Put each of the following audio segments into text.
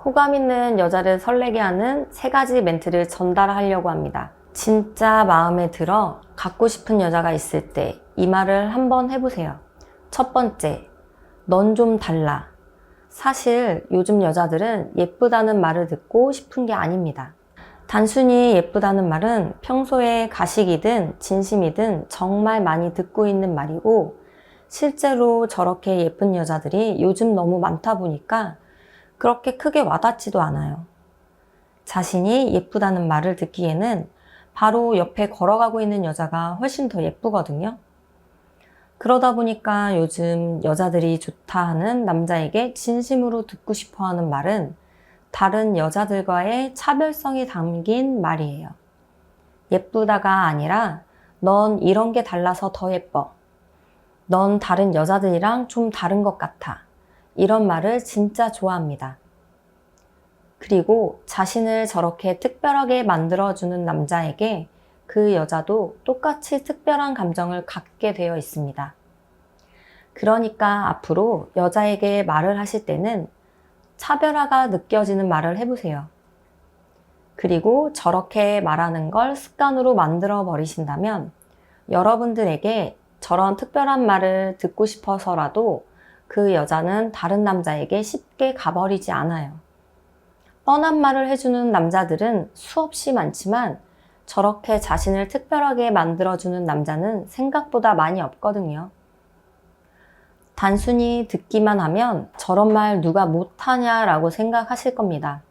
호감 있는 여자를 설레게 하는 3가지 멘트를 전달하려고 합니다. 진짜 마음에 들어 갖고 싶은 여자가 있을 때 이 말을 한번 해보세요. 첫 번째, 넌 좀 달라. 사실 요즘 여자들은 예쁘다는 말을 듣고 싶은 게 아닙니다. 단순히 예쁘다는 말은 평소에 가식이든 진심이든 정말 많이 듣고 있는 말이고, 실제로 저렇게 예쁜 여자들이 요즘 너무 많다 보니까 그렇게 크게 와닿지도 않아요. 자신이 예쁘다는 말을 듣기에는 바로 옆에 걸어가고 있는 여자가 훨씬 더 예쁘거든요. 그러다 보니까 요즘 여자들이 좋다 하는 남자에게 진심으로 듣고 싶어 하는 말은 다른 여자들과의 차별성이 담긴 말이에요. 예쁘다가 아니라 넌 이런 게 달라서 더 예뻐. 넌 다른 여자들이랑 좀 다른 것 같아. 이런 말을 진짜 좋아합니다. 그리고 자신을 저렇게 특별하게 만들어주는 남자에게 그 여자도 똑같이 특별한 감정을 갖게 되어 있습니다. 그러니까 앞으로 여자에게 말을 하실 때는 차별화가 느껴지는 말을 해보세요. 그리고 저렇게 말하는 걸 습관으로 만들어 버리신다면 여러분들에게 저런 특별한 말을 듣고 싶어서라도 그 여자는 다른 남자에게 쉽게 가버리지 않아요. 뻔한 말을 해주는 남자들은 수없이 많지만 저렇게 자신을 특별하게 만들어주는 남자는 생각보다 많이 없거든요. 단순히 듣기만 하면 저런 말 누가 못하냐라고 생각하실 겁니다.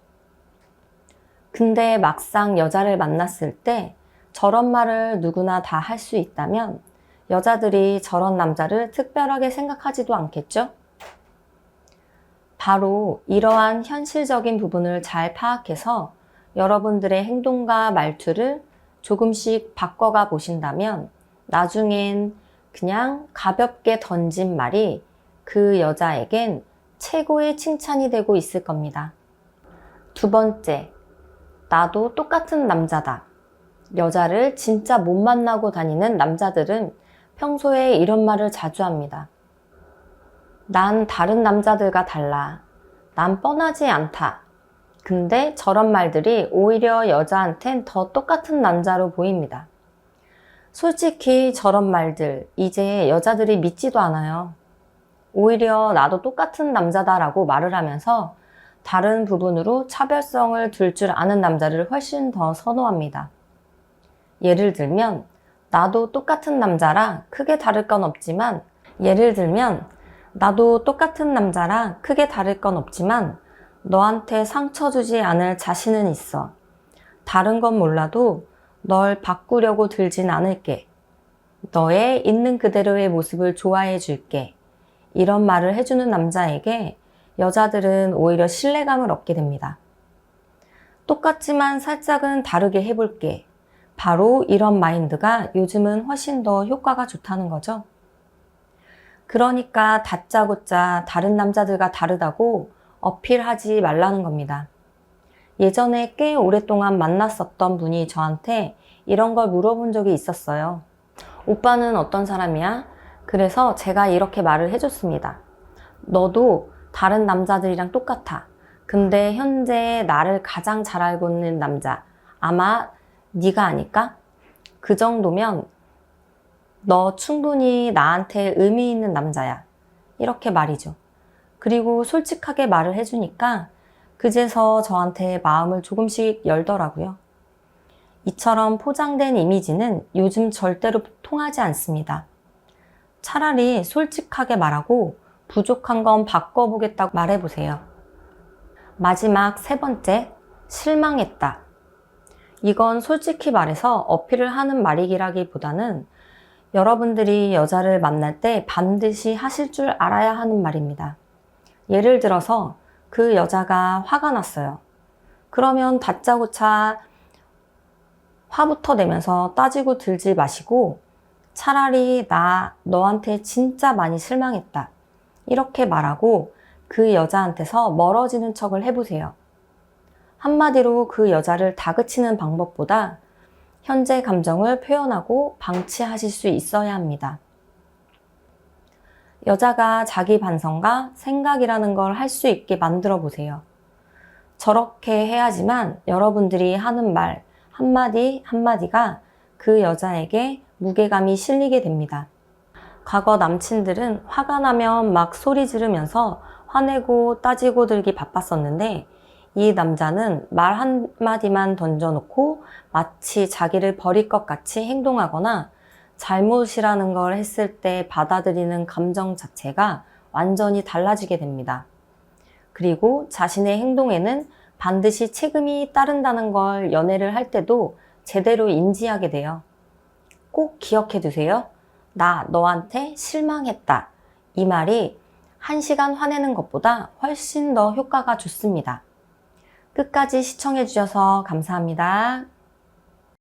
근데 막상 여자를 만났을 때 저런 말을 누구나 다 할 수 있다면 여자들이 저런 남자를 특별하게 생각하지도 않겠죠? 바로 이러한 현실적인 부분을 잘 파악해서 여러분들의 행동과 말투를 조금씩 바꿔가 보신다면 나중엔 그냥 가볍게 던진 말이 그 여자에겐 최고의 칭찬이 되고 있을 겁니다. 두 번째, 나도 똑같은 남자다. 여자를 진짜 못 만나고 다니는 남자들은 평소에 이런 말을 자주 합니다. 난 다른 남자들과 달라. 난 뻔하지 않다. 근데 저런 말들이 오히려 여자한텐 더 똑같은 남자로 보입니다. 솔직히 저런 말들 이제 여자들이 믿지도 않아요. 오히려 나도 똑같은 남자다라고 말을 하면서 다른 부분으로 차별성을 둘 줄 아는 남자를 훨씬 더 선호합니다. 예를 들면 나도 똑같은 남자라 크게 다를 건 없지만 너한테 상처 주지 않을 자신은 있어. 다른 건 몰라도 널 바꾸려고 들진 않을게. 너의 있는 그대로의 모습을 좋아해 줄게. 이런 말을 해주는 남자에게 여자들은 오히려 신뢰감을 얻게 됩니다. 똑같지만 살짝은 다르게 해볼게. 바로 이런 마인드가 요즘은 훨씬 더 효과가 좋다는 거죠. 그러니까 다짜고짜 다른 남자들과 다르다고 어필하지 말라는 겁니다. 예전에 꽤 오랫동안 만났었던 분이 저한테 이런 걸 물어본 적이 있었어요. 오빠는 어떤 사람이야? 그래서 제가 이렇게 말을 해줬습니다. 너도 다른 남자들이랑 똑같아. 근데 현재 나를 가장 잘 알고 있는 남자, 아마 네가 아닐까? 그 정도면 너 충분히 나한테 의미 있는 남자야. 이렇게 말이죠. 그리고 솔직하게 말을 해주니까 그제서 저한테 마음을 조금씩 열더라고요. 이처럼 포장된 이미지는 요즘 절대로 통하지 않습니다. 차라리 솔직하게 말하고 부족한 건 바꿔보겠다고 말해보세요. 마지막 3번째, 실망했다. 이건 솔직히 말해서 어필을 하는 말이기라기보다는 여러분들이 여자를 만날 때 반드시 하실 줄 알아야 하는 말입니다. 예를 들어서 그 여자가 화가 났어요. 그러면 다짜고짜 화부터 내면서 따지고 들지 마시고 차라리 나 너한테 진짜 많이 실망했다. 이렇게 말하고 그 여자한테서 멀어지는 척을 해보세요. 한마디로 그 여자를 다그치는 방법보다 현재 감정을 표현하고 방치하실 수 있어야 합니다. 여자가 자기 반성과 생각이라는 걸 할 수 있게 만들어 보세요. 저렇게 해야지만 여러분들이 하는 말 한마디 한마디가 그 여자에게 무게감이 실리게 됩니다. 과거 남친들은 화가 나면 막 소리 지르면서 화내고 따지고 들기 바빴었는데 이 남자는 말 한마디만 던져놓고 마치 자기를 버릴 것 같이 행동하거나 잘못이라는 걸 했을 때 받아들이는 감정 자체가 완전히 달라지게 됩니다. 그리고 자신의 행동에는 반드시 책임이 따른다는 걸 연애를 할 때도 제대로 인지하게 돼요. 꼭 기억해 두세요. 나 너한테 실망했다. 이 말이 1시간 화내는 것보다 훨씬 더 효과가 좋습니다. 끝까지 시청해 주셔서 감사합니다.